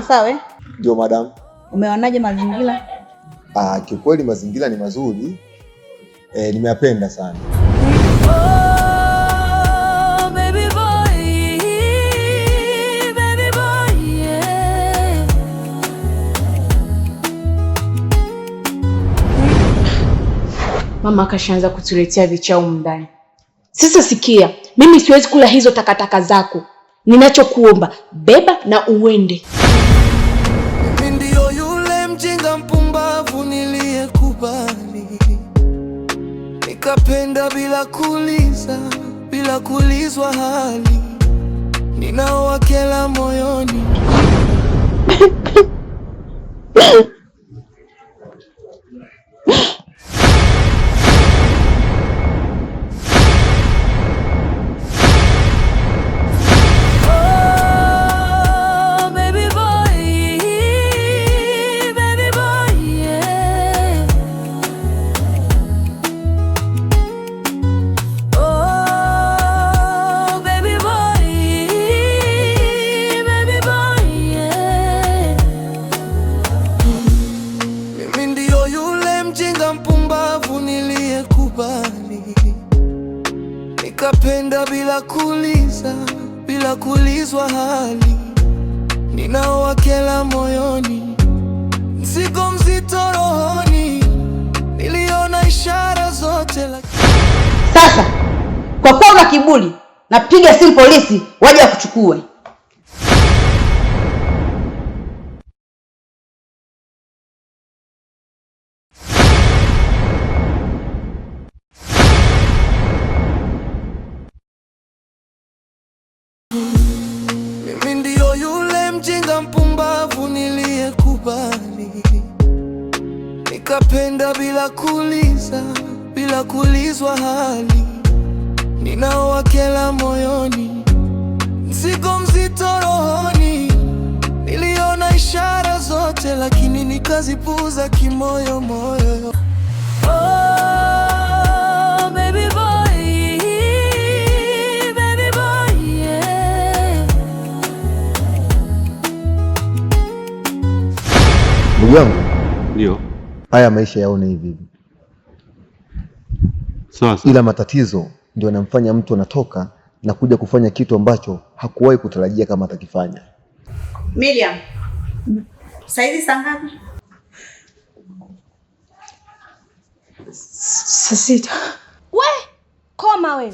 Masawe? Ndio madam. Umeonaje mazingira? Kiukweli mazingira ni mazuri. Nimeyapenda sana. Oh, baby boy, yeah. Mama akashaanza kutuletea vichao mndani. Sasa sikia, mimi siwezi kula hizo takataka zako. Ninachokuomba, beba na uende. Mimi ndio yule mjinga mpumbavu niliyekubali. Nikapenda bila kuuliza, bila kuulizwa hali. Ninaowakela moyoni. Nikapenda bila kuuliza, bila kuulizwa hali. Ninaowakela moyoni, mzigo mzito rohoni. Niliona ishara zote Sasa, kwa kuwa una kiburi, napiga simu polisi waje wakuchukue. Mimi ndio yule mjinga mpumbavu niliyekubali. Nikapenda bila kuuliza, bila kuulizwa hali. Ninaowakela moyoni, mzigo mzito rohoni. Niliona ishara zote lakini nikazipuuza kimoyo moyo. Oh, baby boy, yeah. Ndugu yangu. Ndio. Haya maisha yaone hivi. Sawa. Ila matatizo ndio yanamfanya mtu anatoka na kuja kufanya kitu ambacho hakuwahi kutarajia kama atakifanya. Miriam. Saizi saa ngapi? 6. We, koma wewe.